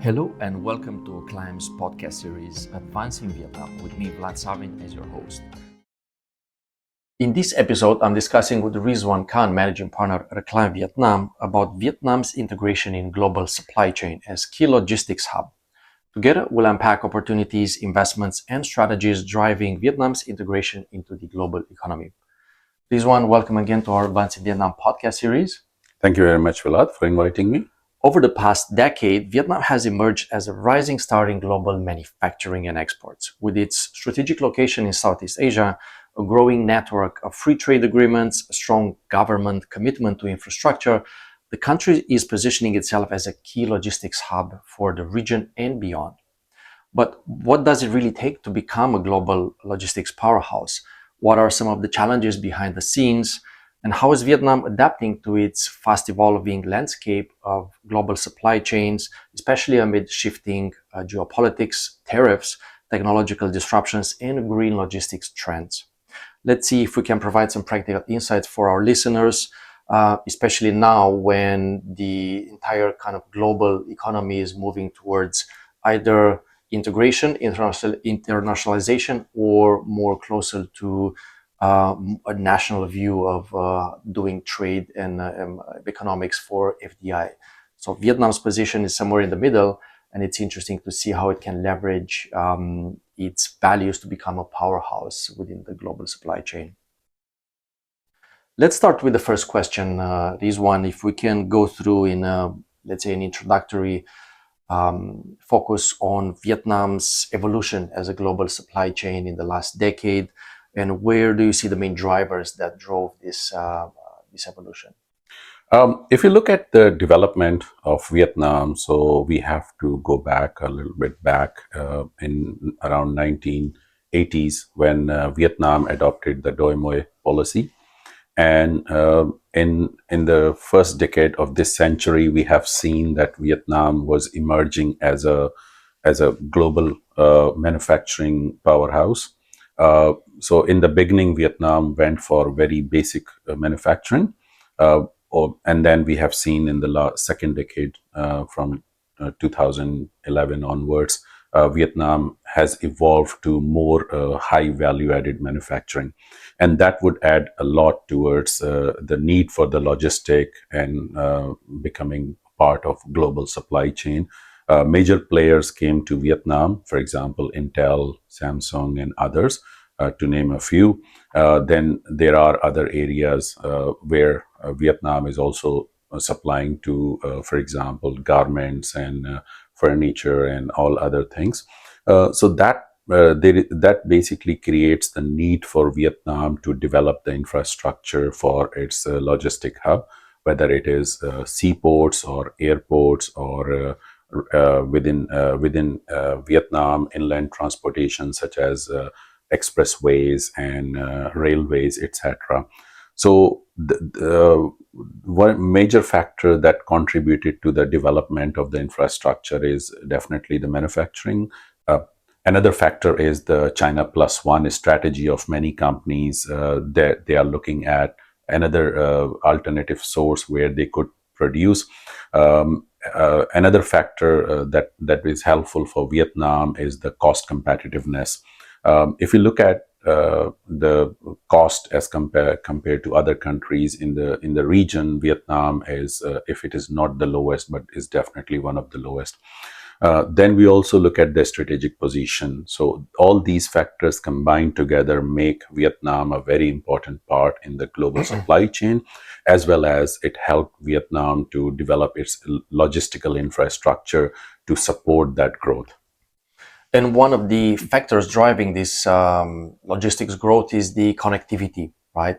Hello and welcome to Climb's podcast series Advancing Vietnam with me, Vlad Savin, as your host. In this episode, I'm discussing with Rizwan Khan, managing partner at Climb Vietnam, about Vietnam's integration in global supply chain as key logistics hub. Together, we'll unpack opportunities, investments, and strategies driving Vietnam's integration into the global economy. Rizwan, welcome again to our Advancing Vietnam podcast series. Thank you very much, Vlad, for inviting me. Over the past decade, Vietnam has emerged as a rising star in global manufacturing and exports. With its strategic location in Southeast Asia, a growing network of free trade agreements, a strong government commitment to infrastructure, the country is positioning itself as a key logistics hub for the region and beyond. But what does it really take to become a global logistics powerhouse? What are some of the challenges behind the scenes? And how is Vietnam adapting to its fast evolving landscape of global supply chains, especially amid shifting geopolitics, tariffs, technological disruptions, and green logistics trends? Let's see if we can provide some practical insights for our listeners, especially now when the entire kind of global economy is moving towards either integration, internationalization, or more closer to a national view of doing trade and economics for FDI. So Vietnam's position is somewhere in the middle, and it's interesting to see how it can leverage its values to become a powerhouse within the global supply chain. Let's start with the first question, Rizwan. If we can go through in, let's say, an introductory focus on Vietnam's evolution as a global supply chain in the last decade, and where do you see the main drivers that drove this evolution? If you look at the development of Vietnam, so we have to go back a little bit back in around 1980s when Vietnam adopted the Doi Moi policy. And in the first decade of this century, we have seen that Vietnam was emerging as a global manufacturing powerhouse. So in the beginning, Vietnam went for very basic manufacturing, and then we have seen in the second decade, from 2011 onwards, Vietnam has evolved to more high value-added manufacturing, and that would add a lot towards the need for the logistic and becoming part of global supply chain. Major players came to Vietnam, for example, Intel, Samsung, and others, to name a few. Then there are other areas where Vietnam is also supplying to, for example, garments and furniture and all other things. So that basically creates the need for Vietnam to develop the infrastructure for its logistic hub, whether it is seaports or airports or within Vietnam, inland transportation such as expressways and railways, etc. So one major factor that contributed to the development of the infrastructure is definitely the manufacturing. Another factor is the China Plus One strategy of many companies. That they are looking at another alternative source where they could produce. Another factor that is helpful for Vietnam is the cost competitiveness. If you look at the cost as compared to other countries in the region, Vietnam is, if it is not the lowest, but is definitely one of the lowest. Then we also look at the strategic position. So all these factors combined together make Vietnam a very important part in the global supply chain, as well as it helped Vietnam to develop its logistical infrastructure to support that growth. And one of the factors driving this logistics growth is the connectivity, right?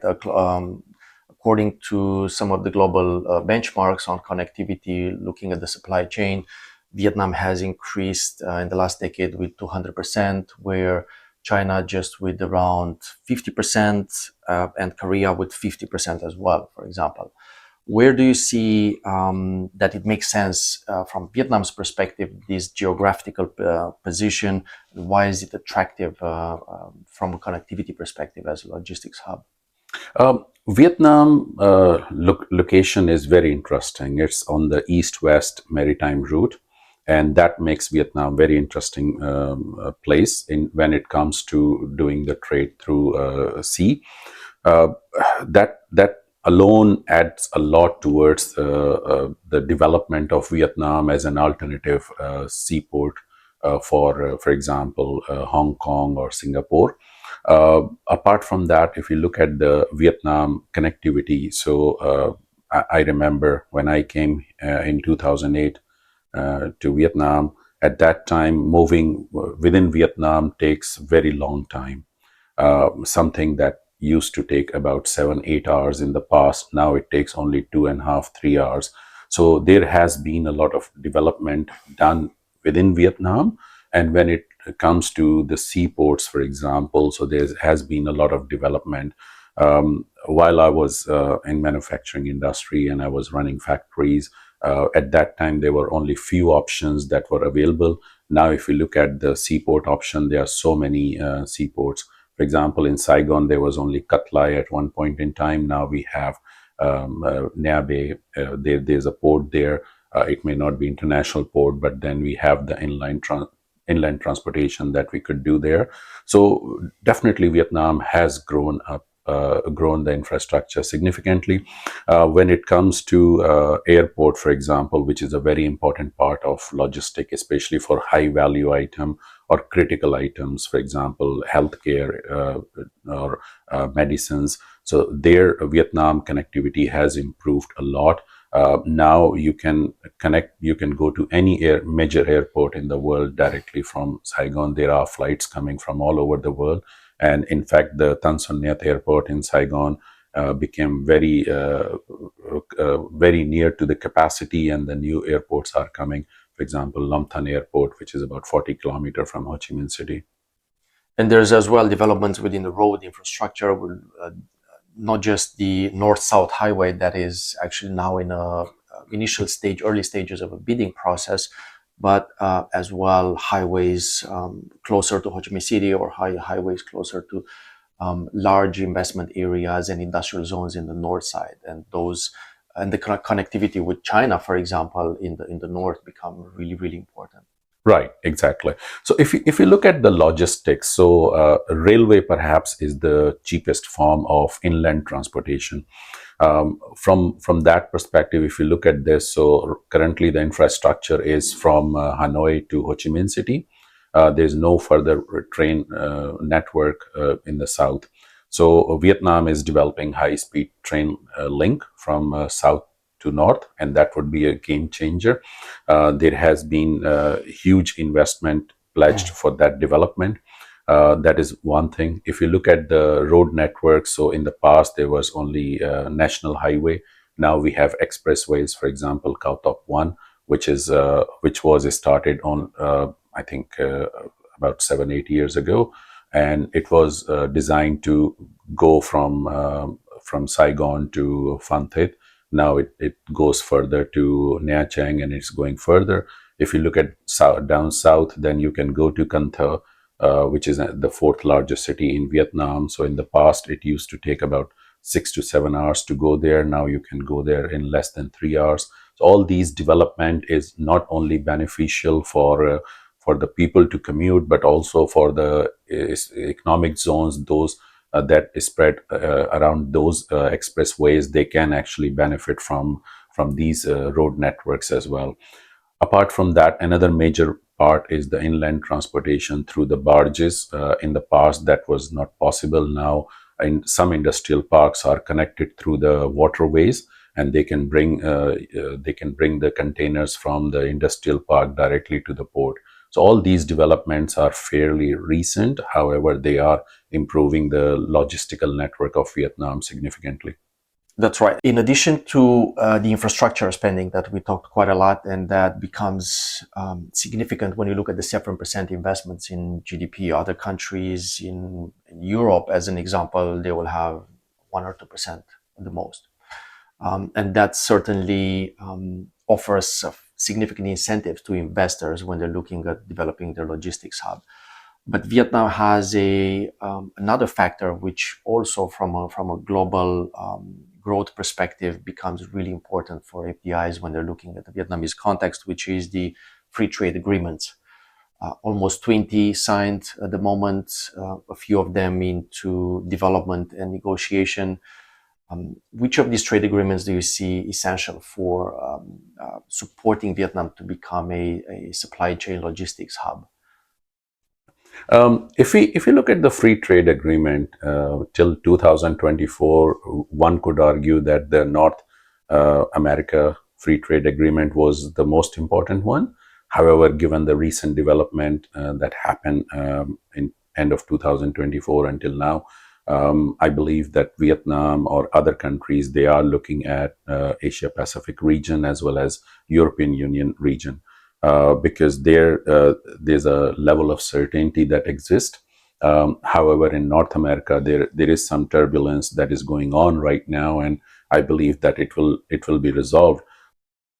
According to some of the global benchmarks on connectivity, looking at the supply chain, Vietnam has increased in the last decade with 200%, where China just with around 50%, and Korea with 50% as well, for example. Where do you see that it makes sense from Vietnam's perspective, this geographical position? Why is it attractive from a connectivity perspective as a logistics hub? Vietnam location is very interesting. It's on the east-west maritime route. and that makes Vietnam very interesting place in when it comes to doing the trade through sea. Uh, that alone adds a lot towards the development of Vietnam as an alternative seaport for example, Hong Kong or Singapore. Apart from that, if you look at the Vietnam connectivity, so I remember when I came in 2008 to Vietnam. At that time, moving within Vietnam takes very long time. Something that used to take about 7-8 hours in the past, now it takes only 2.5-3 hours. So there has been a lot of development done within Vietnam. And when it comes to the seaports, for example, so there has been a lot of development. While I was in manufacturing industry and I was running factories, at that time there were only few options that were available. Now if you look at the seaport option, there are so many seaports. For example, in Saigon, there was only Cat Lai at one point in time. Now we have Nha Bay. There's a port there. It may not be international port, but then we have the inland transportation that we could do there. So definitely Vietnam has grown up, grown the infrastructure significantly. When it comes to airport, for example, which is a very important part of logistic, especially for high value item or critical items, for example, healthcare or medicines. So there, Vietnam connectivity has improved a lot. Now you can connect, you can go to any major airport in the world directly from Saigon. There are flights coming from all over the world. And in fact, the Tan Son Nhat airport in Saigon became very near to the capacity, and the new airports are coming. For example, Long Thanh Airport, which is about 40 kilometers from Ho Chi Minh City. And there's as well developments within the road infrastructure, not just the north-south highway that is actually now in a initial stage, early stages of a bidding process, but as well highways closer to Ho Chi Minh City, or highways closer to large investment areas and industrial zones in the north side, and those and the connectivity with China, for example, in the north become really, really important. Right, exactly. So if you look at the logistics, so railway perhaps is the cheapest form of inland transportation. From that perspective, if you look at this, so currently the infrastructure is from Hanoi to Ho Chi Minh City. There's no further train network in the south. So Vietnam is developing high-speed train link from south to north, and that would be a game changer. There has been huge investment pledged for that development. That is one thing. If you look at the road network, so in the past there was only national highway. Now we have expressways. For example, Cao Top One, which was started on I think about 7-8 years ago, and it was designed to go from Saigon to Phan Thit. Now it goes further to Nha Trang, and it's going further. If you look at down south, then you can go to Can Tho, which is the fourth largest city in Vietnam. So in the past, it used to take about 6 to 7 hours to go there. Now you can go there in less than 3 hours. So all these development is not only beneficial for the people to commute, but also for the economic zones, those that is spread around those expressways. They can actually benefit from these road networks as well. Apart from that, another major part is the inland transportation through the barges. In the past, that was not possible. Now, in some industrial parks are connected through the waterways, and they can bring the containers from the industrial park directly to the port. So all these developments are fairly recent. However, they are improving the logistical network of Vietnam significantly. That's right. In addition to the infrastructure spending that we talked quite a lot, and that becomes significant when you look at the 7% investments in GDP. Other countries in Europe, as an example, they will have 1 or 2% at the most. And that certainly offers significant incentives to investors when they're looking at developing their logistics hub. But Vietnam has another factor which also from a global growth perspective becomes really important for FDIs when they're looking at the Vietnamese context, which is the free trade agreements. Almost 20 signed at the moment, a few of them into development and negotiation. Which of these trade agreements do you see essential for supporting Vietnam to become a supply chain logistics hub? If we look at the free trade agreement till 2024, one could argue that the North America free trade agreement was the most important one. However, given the recent development that happened in end of 2024 until now, I believe that Vietnam or other countries, they are looking at Asia Pacific region as well as European Union region. Because there's a level of certainty that exists. However, in North America, there is some turbulence that is going on right now, and I believe that it will be resolved.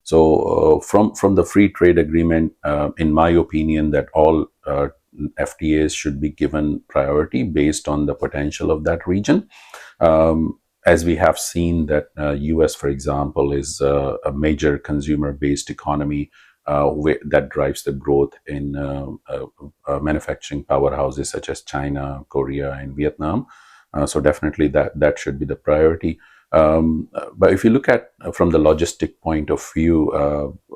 So, from the free trade agreement, in my opinion, that all FTAs should be given priority based on the potential of that region. As we have seen that US, for example, is a major consumer-based economy that drives the growth in manufacturing powerhouses such as China, Korea, and Vietnam. So definitely that should be the priority. But if you look at from the logistic point of view,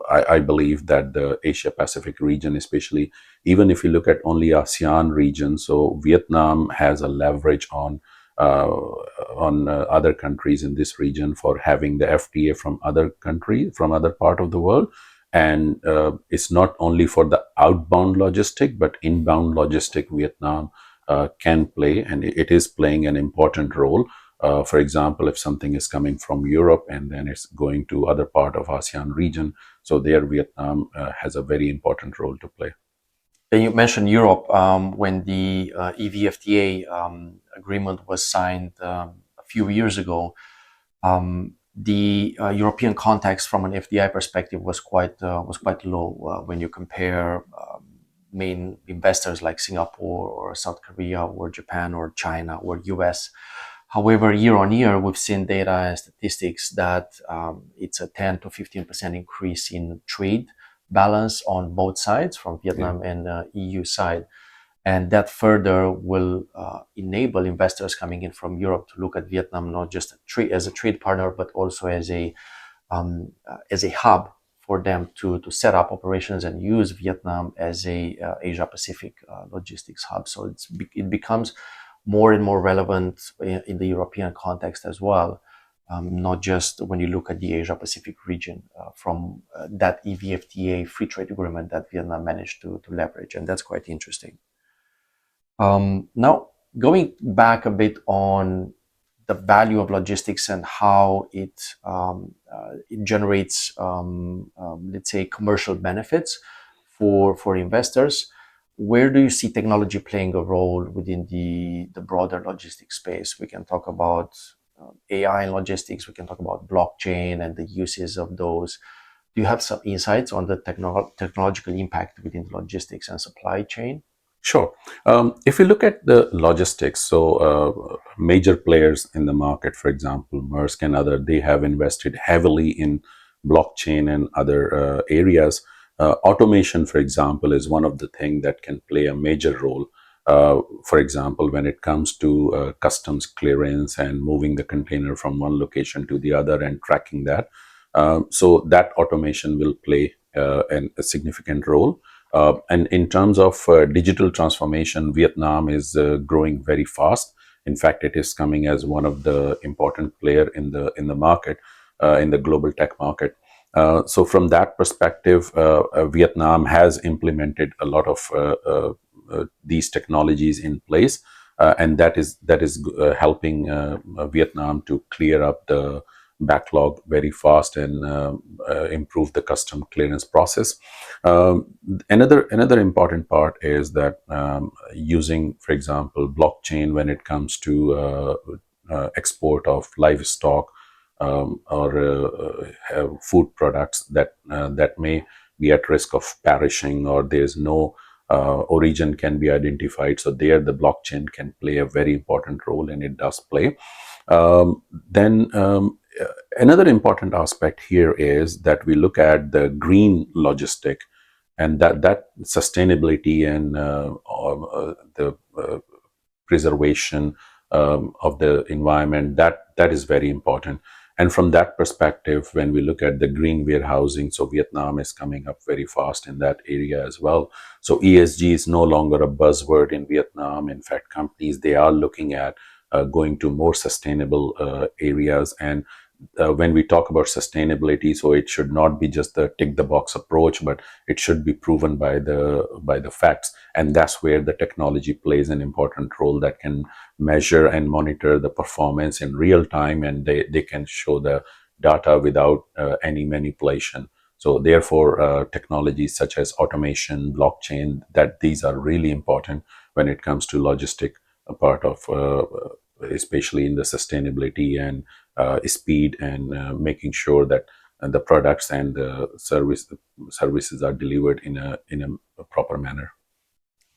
I believe that the Asia Pacific region, especially, even if you look at only ASEAN region, so Vietnam has a leverage on other countries in this region for having the FTA from other countries, from other part of the world. And it's not only for the outbound logistic, but inbound logistic Vietnam can play, and it is playing an important role. For example, if something is coming from Europe and then it's going to other part of ASEAN region, so there Vietnam has a very important role to play. And you mentioned Europe. When the EVFTA agreement was signed a few years ago, the European context from an FDI perspective was quite low when you compare main investors like Singapore or South Korea or Japan or China or US. However, year on year, we've seen data and statistics that it's a 10 to 15% increase in trade balance on both sides, from Vietnam and EU side. And that further will enable investors coming in from Europe to look at Vietnam not just as a trade partner, but also as a hub for them to set up operations and use Vietnam as a Asia Pacific logistics hub. So it becomes more and more relevant in the European context as well, not just when you look at the Asia Pacific region from that EVFTA free trade agreement that Vietnam managed to leverage, and that's quite interesting. Now, going back a bit on the value of logistics and how it generates, let's say, commercial benefits for investors, where do you see technology playing a role within the broader logistics space? We can talk about AI and logistics. We can talk about blockchain and the uses of those. Do you have some insights on the technological impact within logistics and supply chain? Sure. If you look at the logistics, so major players in the market, for example, Maersk and other, they have invested heavily in blockchain and other areas. Automation, for example, is one of the things that can play a major role. For example, when it comes to customs clearance and moving the container from one location to the other and tracking that. So that automation will play a significant role. And in terms of digital transformation, Vietnam is growing very fast. In fact, it is coming as one of the important player in the market, in the global tech market. So from that perspective, Vietnam has implemented a lot of these technologies in place, and that is helping Vietnam to clear up the backlog very fast and improve the custom clearance process. Another important part is that using, for example, blockchain when it comes to export of livestock or food products that may be at risk of perishing, or there's no origin can be identified. So there the blockchain can play a very important role, and it does play. Then another important aspect here is that we look at the green logistic, and that sustainability and the preservation of the environment, that is very important. And from that perspective, when we look at the green warehousing, so Vietnam is coming up very fast in that area as well. So ESG is no longer a buzzword in Vietnam. In fact, companies, they are looking at going to more sustainable areas. And when we talk about sustainability, so it should not be just the tick the box approach, but it should be proven by the facts. And that's where the technology plays an important role, that can measure and monitor the performance in real time, and they can show the data without any manipulation. So therefore, technologies such as automation, blockchain, that these are really important when it comes to logistic part of especially in the sustainability and speed, and making sure that the products and the services are delivered in a proper manner.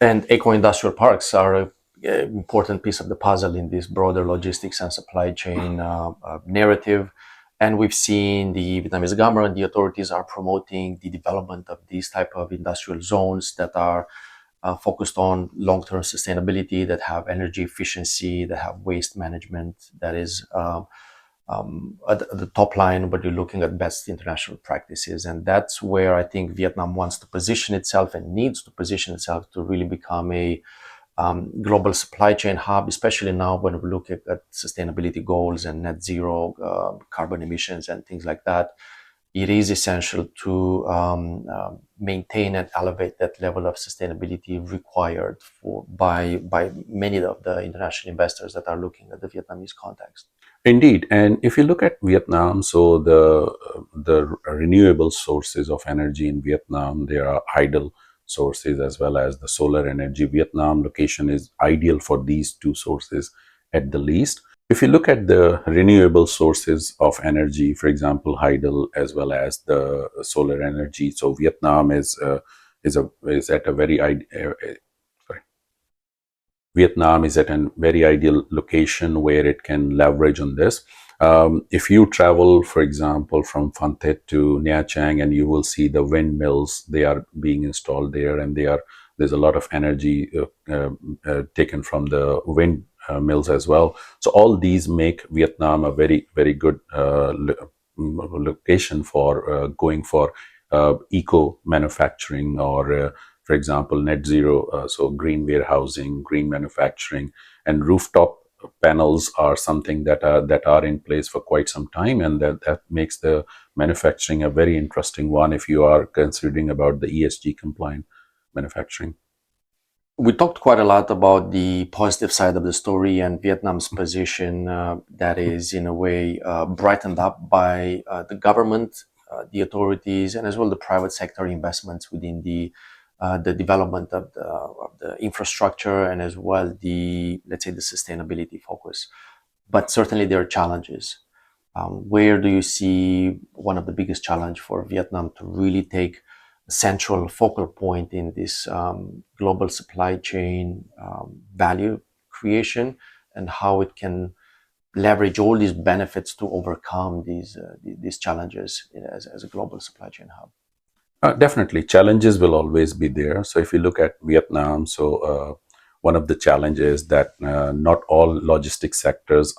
And eco-industrial parks are an important piece of the puzzle in this broader logistics and supply chain narrative. And we've seen the Vietnamese government, the authorities are promoting the development of these type of industrial zones that are focused on long-term sustainability, that have energy efficiency, that have waste management, that is at the top line, but you're looking at best international practices. And that's where I think Vietnam wants to position itself and needs to position itself to really become a global supply chain hub, especially now when we look at sustainability goals and net zero carbon emissions and things like that. It is essential to maintain and elevate that level of sustainability required by many of the international investors that are looking at the Vietnamese context. Indeed, and if you look at Vietnam, so the renewable sources of energy in Vietnam, there are idle sources as well as the solar energy. Vietnam location is ideal for these two sources at the least. If you look at the renewable sources of energy, for example, hydel as well as the solar energy, so Vietnam is at a very Vietnam is at a very ideal location where it can leverage on this. If you travel, for example, from Phan Thiết to Nha Trang, and you will see the windmills, they are being installed there, and there's a lot of energy taken from the wind mills as well. So all these make Vietnam a very, very good location for going for eco manufacturing, or for example, net zero, so green warehousing, green manufacturing, and rooftop panels are something that are in place for quite some time, and that makes the manufacturing a very interesting one if you are considering about the ESG compliant manufacturing. We talked quite a lot about the positive side of the story and Vietnam's position that is in a way brightened up by the government, the authorities, and as well the private sector investments within the development of the infrastructure, and as well the, let's say, the sustainability focus. But certainly there are challenges. Where do you see one of the biggest challenge for Vietnam to really take a central focal point in this global supply chain value creation, and how it can leverage all these benefits to overcome these challenges as a global supply chain hub? Definitely, challenges will always be there. So if you look at Vietnam, so one of the challenges that not all logistics sectors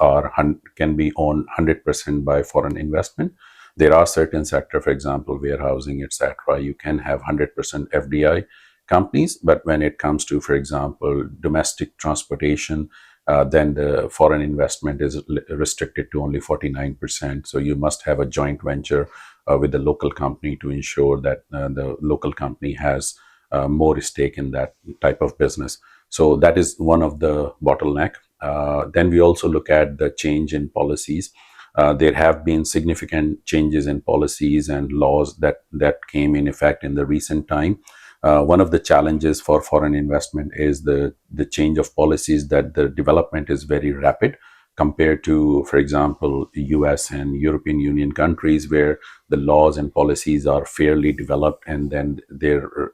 can be owned 100% by foreign investment. There are certain sectors, for example, warehousing, etc. You can have 100% FDI companies, but when it comes to, for example, domestic transportation, then the foreign investment is restricted to only 49%. So you must have a joint venture with the local company to ensure that the local company has more stake in that type of business. So that is one of the bottleneck. Then we also look at the change in policies. There have been significant changes in policies and laws that came in effect in the recent time. One of the challenges for foreign investment is the change of policies, that the development is very rapid compared to, for example, US and European Union countries, where the laws and policies are fairly developed, and then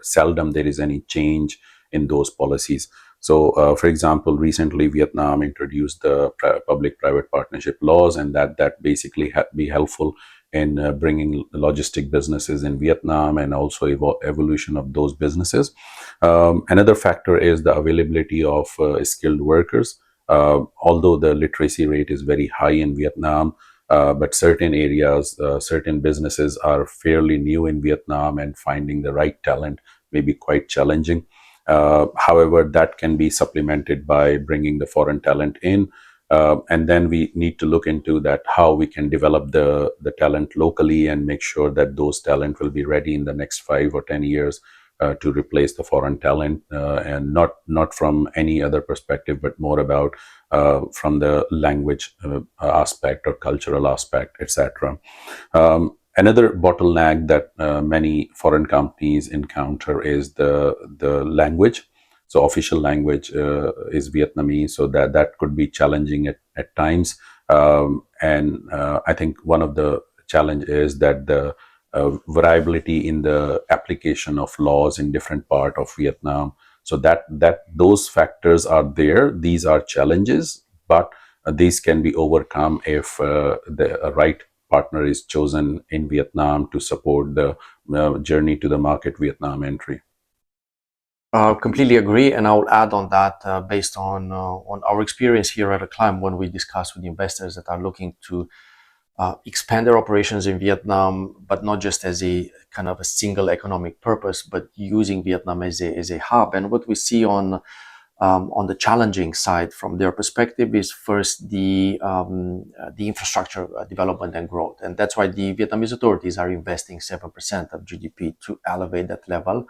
seldom there is any change in those policies. So, for example, recently Vietnam introduced the public-private partnership laws, and that basically be helpful in bringing logistic businesses in Vietnam and also evolution of those businesses. Another factor is the availability of skilled workers. Although the literacy rate is very high in Vietnam, but certain areas, certain businesses are fairly new in Vietnam, and finding the right talent may be quite challenging. However, that can be supplemented by bringing the foreign talent in. And then we need to look into that, how we can develop the talent locally and make sure that those talent will be ready in the next 5 or 10 years to replace the foreign talent, and not from any other perspective, but more about from the language aspect or cultural aspect, etc. Another bottleneck that many foreign companies encounter is the language. So official language is Vietnamese, so that could be challenging at times. And I think one of the challenge is that the variability in the application of laws in different part of Vietnam. So that those factors are there. These are challenges, but these can be overcome if the right partner is chosen in Vietnam to support the journey to the market Vietnam entry. Completely agree, and I will add on that based on our experience here at Acclaim when we discuss with investors that are looking to expand their operations in Vietnam, but not just as a kind of a single economic purpose, but using Vietnam as a hub. And what we see on the challenging side from their perspective is first the infrastructure development and growth. And that's why the Vietnamese authorities are investing 7% of GDP to elevate that level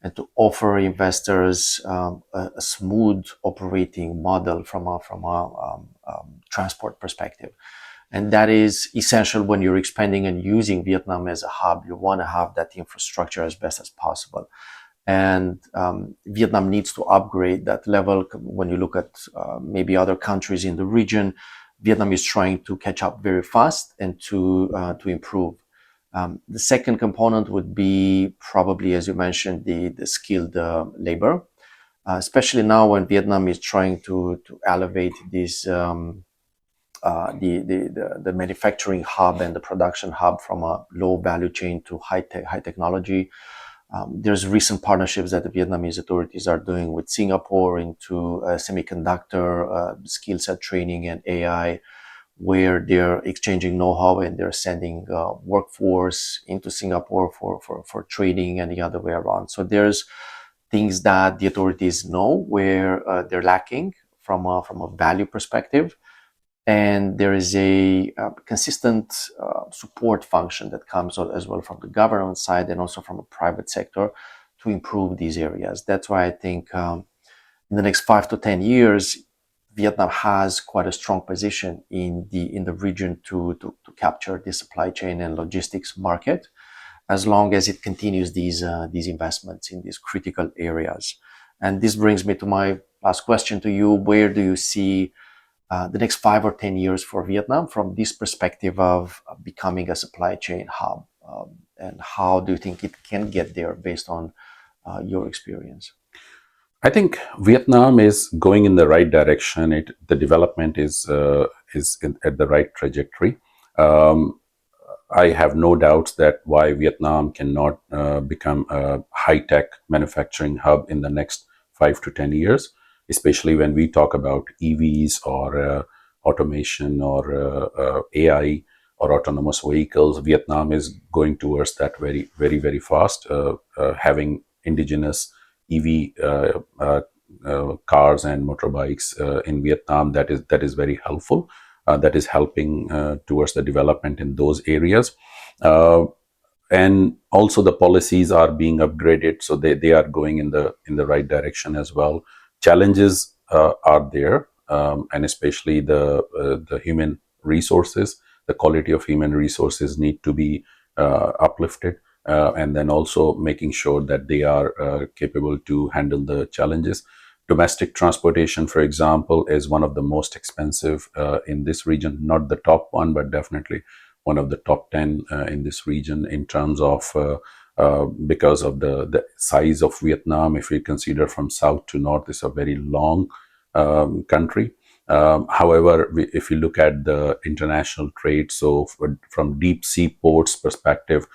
and to offer investors a smooth operating model from a transport perspective. And that is essential when you're expanding and using Vietnam as a hub. You want to have that infrastructure as best as possible. And Vietnam needs to upgrade that level. When you look at maybe other countries in the region, Vietnam is trying to catch up very fast and to improve. The second component would be probably, as you mentioned, the skilled labor, especially now when Vietnam is trying to elevate this the manufacturing hub and the production hub from a low value chain to high technology. There's recent partnerships that the Vietnamese authorities are doing with Singapore into semiconductor skill set training and AI, where they're exchanging know-how and they're sending workforce into Singapore for training and the other way around. So there's things that the authorities know where they're lacking from a value perspective. And there is a consistent support function that comes as well from the government side and also from a private sector to improve these areas. That's why I think in the next 5 to 10 years, Vietnam has quite a strong position in the region to capture the supply chain and logistics market, as long as it continues these investments in these critical areas. And this brings me to my last question to you: where do you see the next 5 or 10 years for Vietnam from this perspective of becoming a supply chain hub? And how do you think it can get there based on your experience? I think Vietnam is going in the right direction. The development is at the right trajectory. I have no doubts that why Vietnam cannot become a high-tech manufacturing hub in the next 5 to 10 years, especially when we talk about EVs or automation or AI or autonomous vehicles. Vietnam is going towards that very fast, having indigenous EV cars and motorbikes in Vietnam. That is very helpful. That is helping towards the development in those areas. And also the policies are being upgraded, so they are going in the right direction as well. Challenges are there, and especially the human resources. The quality of human resources need to be uplifted, and then also making sure that they are capable to handle the challenges. Domestic transportation, for example, is one of the most expensive in this region. Not the top one, but definitely one of the top 10 in this region in terms of because of the size of Vietnam. If we consider from south to north, it's a very long country. However, if you look at the international trade, so from deep sea ports perspective,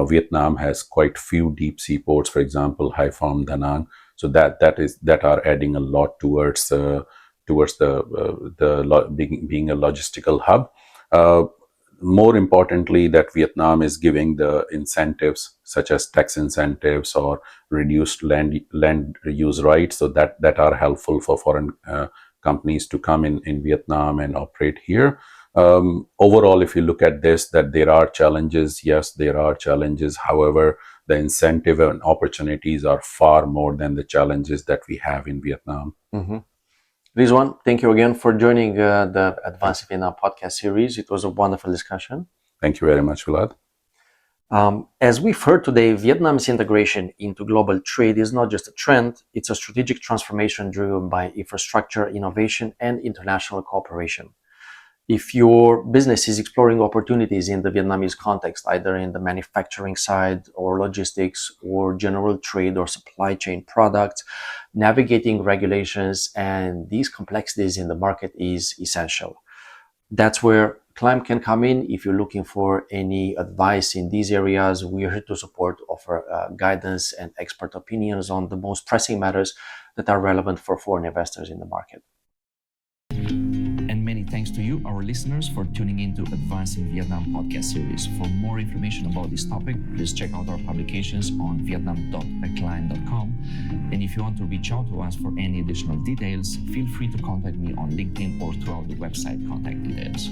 Vietnam has quite few deep sea ports. For example, Haiphong, Da Nang. So that are adding a lot towards being a logistical hub. Uh, More importantly, that Vietnam is giving the incentives such as tax incentives or reduced land use rights, so that are helpful for foreign companies to come in Vietnam and operate here. Overall, if you look at this, that there are challenges. Yes, there are challenges. However, the incentive and opportunities are far more than the challenges that we have in Vietnam. Mm-hmm. Rizwan, thank you again for joining the Advanced Vietnam podcast series. It was a wonderful discussion. Thank you very much, Vlad. As we've heard today, Vietnam's integration into global trade is not just a trend, it's a strategic transformation driven by infrastructure, innovation, and international cooperation. If your business is exploring opportunities in the Vietnamese context, either in the manufacturing side or logistics or general trade or supply chain products, navigating regulations and these complexities in the market is essential. That's where Climb can come in. If you're looking for any advice in these areas, we are here to support, offer guidance and expert opinions on the most pressing matters that are relevant for foreign investors in the market. And many thanks to you, our listeners, for tuning into Advancing Vietnam podcast series. For more information about this topic, please check out our publications on vietnam.acline.com. And if you want to reach out to us for any additional details, feel free to contact me on LinkedIn or throughout the website contact details.